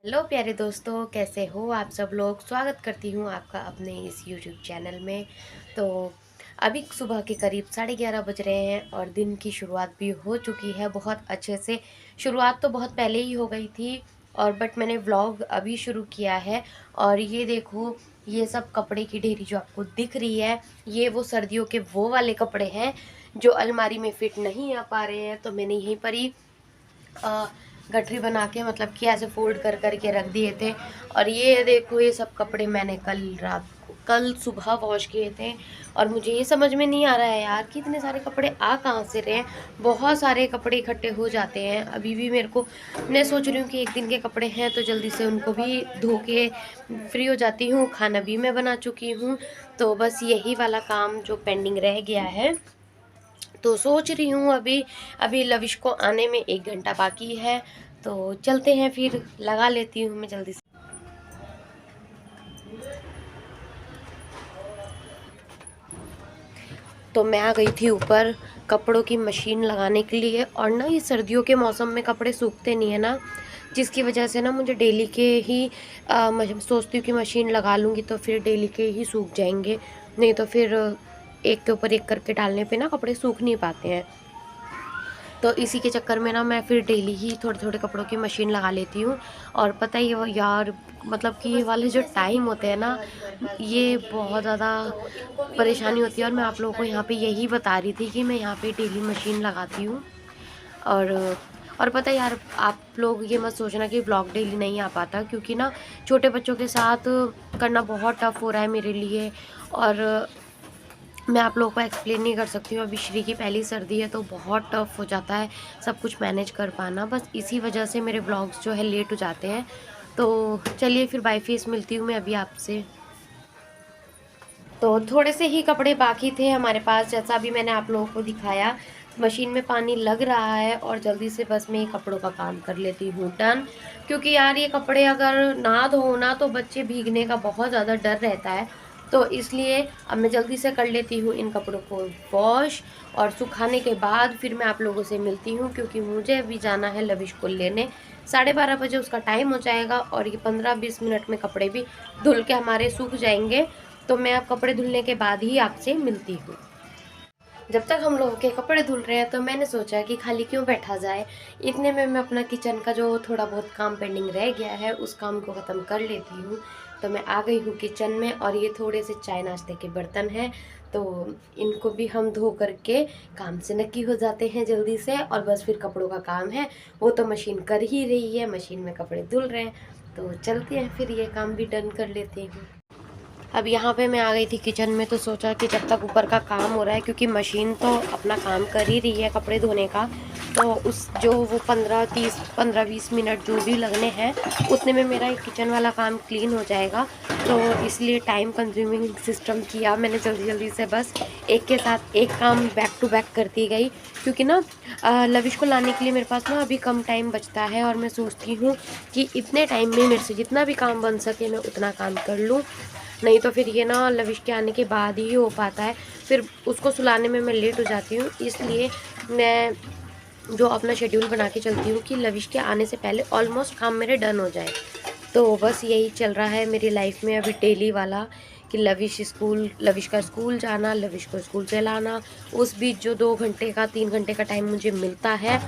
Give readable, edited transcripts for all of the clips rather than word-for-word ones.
Hello प्यारे दोस्तों, कैसे हो आप सब लोग। स्वागत करती हूँ आपका अपने इस यूट्यूब चैनल में। तो अभी सुबह के करीब 11:30 बज रहे हैं और दिन की शुरुआत भी हो चुकी है बहुत अच्छे से। शुरुआत तो बहुत पहले ही हो गई थी और बट मैंने व्लॉग अभी शुरू किया है। और ये देखो, ये सब कपड़े की ढेरी जो आपको दिख रही है, ये वो सर्दियों के वो वाले कपड़े हैं जो अलमारी में फिट नहीं आ पा रहे हैं। तो मैंने यहीं पर ही अ, गठरी बना के मतलब कि ऐसे फोल्ड कर कर के रख दिए थे। और ये देखो, ये सब कपड़े मैंने कल सुबह वॉश किए थे। और मुझे ये समझ में नहीं आ रहा है यार कि इतने सारे कपड़े आ कहाँ से रहे हैं। बहुत सारे कपड़े इकट्ठे हो जाते हैं अभी भी मेरे को। मैं सोच रही हूँ कि एक दिन के कपड़े हैं तो जल्दी से उनको भी धो के फ्री हो जाती हूँ। खाना भी मैं बना चुकी हूँ, तो बस यही वाला काम जो पेंडिंग रह गया है। तो सोच रही हूँ अभी अभी लविश को आने में 1 घंटा बाकी है, तो चलते हैं फिर लगा लेती हूँ मैं जल्दी से। तो मैं आ गई थी ऊपर कपड़ों की मशीन लगाने के लिए। और ना ये सर्दियों के मौसम में कपड़े सूखते नहीं है ना, जिसकी वजह से ना मुझे डेली के ही सोचती हूँ कि मशीन लगा लूँगी तो फिर डेली के ही सूख जाएंगे। नहीं तो फिर एक के ऊपर एक करके डालने पे ना कपड़े सूख नहीं पाते हैं। तो इसी के चक्कर में ना मैं फिर डेली ही थोड़े थोड़े कपड़ों की मशीन लगा लेती हूँ। और पता ही है वो यार, मतलब कि ये वाले जो टाइम होते हैं ना, ये बहुत ज़्यादा परेशानी होती है। और मैं आप लोगों को यहाँ पे यही बता रही थी कि मैं यहाँ पे डेली मशीन लगाती हूँ। और और पता है यार, आप लोग ये मत सोचना कि ब्लॉग डेली नहीं आ पाता, क्योंकि ना छोटे बच्चों के साथ करना बहुत टफ हो रहा है मेरे लिए। और मैं आप लोगों को एक्सप्लेन नहीं कर सकती हूँ। अभी श्री की पहली सर्दी है तो बहुत टफ हो जाता है सब कुछ मैनेज कर पाना। बस इसी वजह से मेरे व्लॉग्स जो है लेट हो जाते हैं। तो चलिए फिर बाय फेस मिलती हूँ मैं अभी आपसे। तो थोड़े से ही कपड़े बाकी थे हमारे पास, जैसा अभी मैंने आप लोगों को दिखाया। मशीन में पानी लग रहा है और जल्दी से बस मैं ये कपड़ों का काम कर लेती हूँ डन। क्योंकि यार ये कपड़े अगर ना धो ना तो बच्चे भीगने का बहुत ज़्यादा डर रहता है। तो इसलिए अब मैं जल्दी से कर लेती हूँ इन कपड़ों को वॉश। और सुखाने के बाद फिर मैं आप लोगों से मिलती हूँ, क्योंकि मुझे अभी जाना है लविश को लेने। 12:30 बजे उसका टाइम हो जाएगा और ये 15-20 मिनट में कपड़े भी धुल के हमारे सूख जाएंगे। तो मैं अब कपड़े धुलने के बाद ही आपसे मिलती हूँ। जब तक हम लोगों के कपड़े धुल रहे हैं तो मैंने सोचा कि खाली क्यों बैठा जाए। इतने में मैं अपना किचन का जो थोड़ा बहुत काम पेंडिंग रह गया है उस काम को ख़त्म कर लेती हूँ। तो मैं आ गई हूँ किचन में और ये थोड़े से चाय नाश्ते के बर्तन हैं, तो इनको भी हम धो करके काम से नकी हो जाते हैं जल्दी से। और बस फिर कपड़ों का काम है, वो तो मशीन कर ही रही है, मशीन में कपड़े धुल रहे हैं। तो चलते हैं फिर ये काम भी डन कर लेते हैं। अब यहाँ पे मैं आ गई थी किचन में, तो सोचा कि जब तक ऊपर का काम हो रहा है, क्योंकि मशीन तो अपना काम कर ही रही है कपड़े धोने का, तो उस जो वो 15-20 मिनट जो भी लगने हैं उतने में मेरा किचन वाला काम क्लीन हो जाएगा। तो इसलिए टाइम कंज्यूमिंग सिस्टम किया मैंने, जल्दी जल्दी से बस एक के साथ एक काम बैक टू बैक करती गई। क्योंकि ना लविश को लाने के लिए मेरे पास ना अभी कम टाइम बचता है और मैं सोचती हूँ कि इतने टाइम में मेरे से जितना भी काम बन सके मैं उतना काम कर लूँ। नहीं तो फिर ये ना लविश के आने के बाद ही हो पाता है, फिर उसको सुलाने में मैं लेट हो जाती हूँ। इसलिए मैं जो अपना शेड्यूल बना के चलती हूँ कि लविश के आने से पहले ऑलमोस्ट काम मेरे डन हो जाए। तो बस यही चल रहा है मेरी लाइफ में अभी डेली वाला, कि लविश का स्कूल जाना, लविश को स्कूल से लाना। उस बीच जो 2 घंटे का 3 घंटे का टाइम मुझे मिलता है,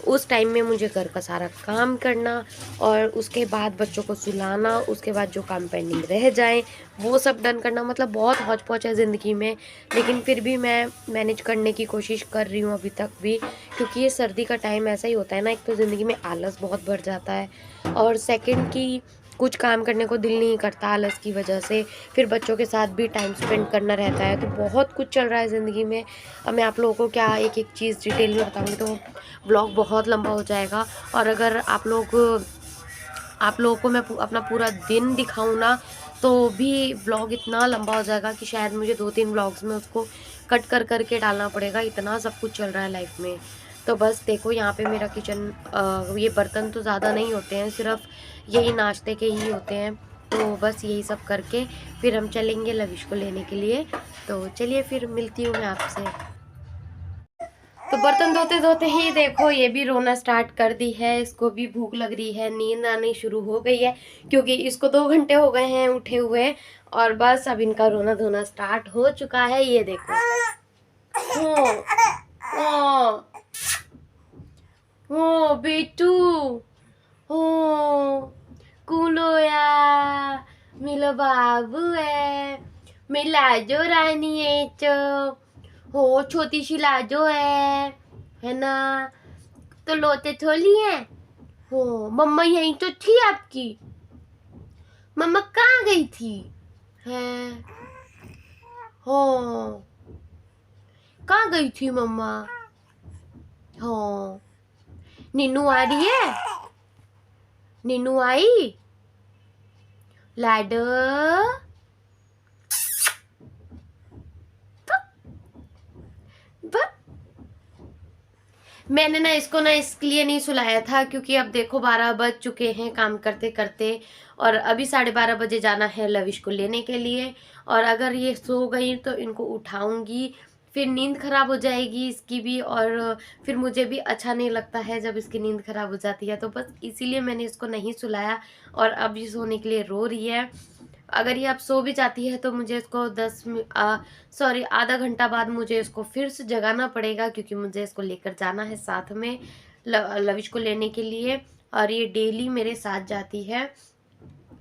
उस टाइम में मुझे घर का सारा काम करना और उसके बाद बच्चों को सुलाना, उसके बाद जो काम पेंडिंग रह जाए वो सब डन करना। मतलब बहुत हौच पौच है ज़िंदगी में, लेकिन फिर भी मैं मैनेज करने की कोशिश कर रही हूँ अभी तक भी। क्योंकि ये सर्दी का टाइम ऐसा ही होता है ना, एक तो ज़िंदगी में आलस बहुत बढ़ जाता है और सेकंड की कुछ काम करने को दिल नहीं करता आलस की वजह से। फिर बच्चों के साथ भी टाइम स्पेंड करना रहता है, तो बहुत कुछ चल रहा है ज़िंदगी में। अब मैं आप लोगों को क्या एक एक चीज़ डिटेल में बताऊँगी तो ब्लॉग बहुत लंबा हो जाएगा। और अगर आप लोगों को मैं अपना पूरा दिन दिखाऊँ ना, तो भी व्लॉग इतना लंबा हो जाएगा कि शायद मुझे 2-3 व्लॉग्स में उसको कट कर करके डालना पड़ेगा, इतना सब कुछ चल रहा है लाइफ में। तो बस देखो यहाँ पे मेरा किचन, ये बर्तन तो ज़्यादा नहीं होते हैं, सिर्फ यही नाश्ते के ही होते हैं। तो बस यही सब करके फिर हम चलेंगे लविश को लेने के लिए। तो चलिए फिर मिलती हूँ मैं आपसे। तो बर्तन धोते धोते ही देखो ये भी रोना स्टार्ट कर दी है, इसको भी भूख लग रही है, नींद आनी शुरू हो गई है क्योंकि इसको 2 घंटे हो गए हैं उठे हुए। और बस अब इनका रोना धोना स्टार्ट हो चुका है, ये देखो। ओ, ओ बेटू, ओ कुलोया, मिलो बाबू है, मी लाजो रानी है हो, छोटी सी लाजो है ना। तो लोटे थोड़ी है हो, मम्मा यहीं तो थी आपकी, मम्मा कहाँ गई थी है हो, कहाँ गई थी मम्मा हो। नीनू आ रही है, नीनू आई लाडो, मैंने ना इसको ना इसलिए नहीं सुलाया था क्योंकि अब देखो 12 बज चुके हैं काम करते करते, और अभी 12:30 बजे जाना है लविश को लेने के लिए। और अगर ये सो गई तो इनको उठाऊंगी, फिर नींद खराब हो जाएगी इसकी भी, और फिर मुझे भी अच्छा नहीं लगता है जब इसकी नींद खराब हो जाती है। तो बस इसीलिए मैंने इसको नहीं सुलाया और अब ये सोने के लिए रो रही है। अगर ये अब सो भी जाती है तो मुझे इसको आधा घंटा बाद मुझे इसको फिर से जगाना पड़ेगा क्योंकि मुझे इसको लेकर जाना है साथ में लविश को लेने के लिए। और ये डेली मेरे साथ जाती है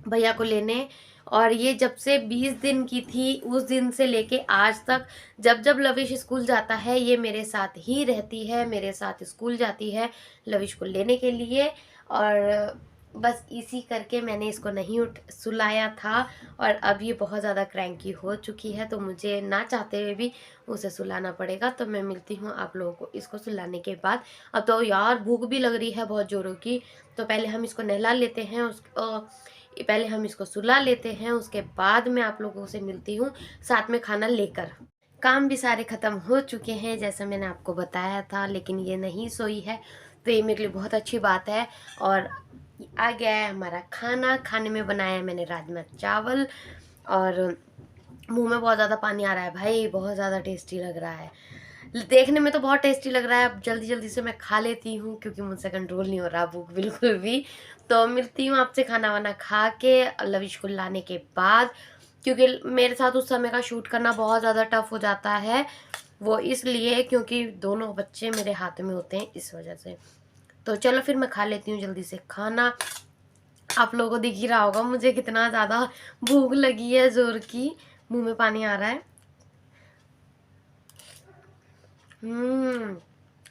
भैया को लेने, और ये जब से 20 दिन की थी उस दिन से लेके आज तक जब जब लविश स्कूल जाता है ये मेरे साथ ही रहती है, मेरे साथ स्कूल जाती है लविश को लेने के लिए। और बस इसी करके मैंने इसको नहीं सुलाया था, और अब ये बहुत ज़्यादा क्रैंकी हो चुकी है तो मुझे ना चाहते हुए भी उसे सुलाना पड़ेगा। तो मैं मिलती हूँ आप लोगों को इसको सुलाने के बाद। अब तो यार भूख भी लग रही है बहुत ज़ोरों की, तो पहले हम इसको नहला लेते हैं, पहले हम इसको सुला लेते हैं, उसके बाद मैं आप लोगों से मिलती हूँ साथ में खाना लेकर। काम भी सारे ख़त्म हो चुके हैं जैसा मैंने आपको बताया था, लेकिन ये नहीं सोई है तो ये मेरे लिए बहुत अच्छी बात है। और आ गया है हमारा खाना, खाने में बनाया है मैंने राजमा चावल, और मुंह में बहुत ज़्यादा पानी आ रहा है भाई, बहुत ज़्यादा टेस्टी लग रहा है, देखने में तो बहुत टेस्टी लग रहा है। अब जल्दी जल्दी से मैं खा लेती हूँ क्योंकि मुझसे कंट्रोल नहीं हो रहा भूख बिल्कुल भी। तो मिलती हूँ आपसे खाना वाना खा के लविश को लाने के बाद, क्योंकि मेरे साथ उस समय का शूट करना बहुत ज़्यादा टफ हो जाता है, वो इसलिए क्योंकि दोनों बच्चे मेरे हाथ में होते हैं इस वजह से। तो चलो फिर मैं खा लेती हूँ जल्दी से खाना। आप लोगों को दिख ही रहा होगा मुझे कितना ज़्यादा भूख लगी है, जोर की, मुंह में पानी आ रहा है।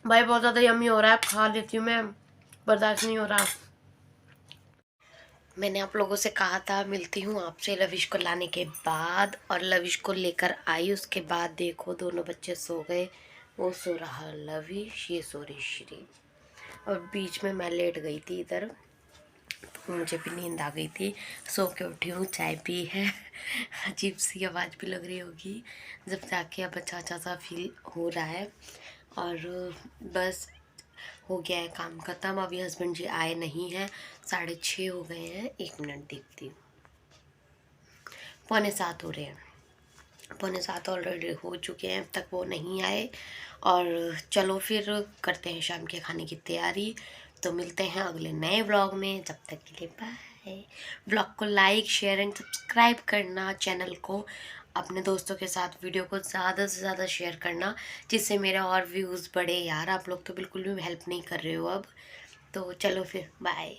भाई बहुत ज़्यादा यम्मी हो रहा है, खा लेती हूँ मैं, बर्दाश्त नहीं हो रहा। मैंने आप लोगों से कहा था मिलती हूँ आपसे लविश को लाने के बाद, और लविश को लेकर आई उसके बाद देखो दोनों बच्चे सो गए, वो सो रहा लविश, ये सो रही श्री, और बीच में मैं लेट गई थी इधर, तो मुझे भी नींद आ गई थी, सो के उठी हूँ, चाय पी है। अजीब सी आवाज़ भी लग रही होगी जब जाके अब अच्छा अच्छा सा फील हो रहा है। और बस हो गया है काम ख़त्म, अभी हस्बैंड जी आए नहीं हैं, 6:30 हो गए हैं, 1 मिनट देखती हूँ, 6:45 हो रहे हैं, 6:45 ऑलरेडी हो चुके हैं, अब तक वो नहीं आए। और चलो फिर करते हैं शाम के खाने की तैयारी, तो मिलते हैं अगले नए व्लॉग में, जब तक के लिए बाय। व्लॉग को लाइक शेयर एंड सब्सक्राइब करना, चैनल को अपने दोस्तों के साथ वीडियो को ज़्यादा से ज़्यादा शेयर करना, जिससे मेरा और व्यूज़ बढ़े। यार आप लोग तो बिल्कुल भी हेल्प नहीं कर रहे हो अब, तो चलो फिर बाय।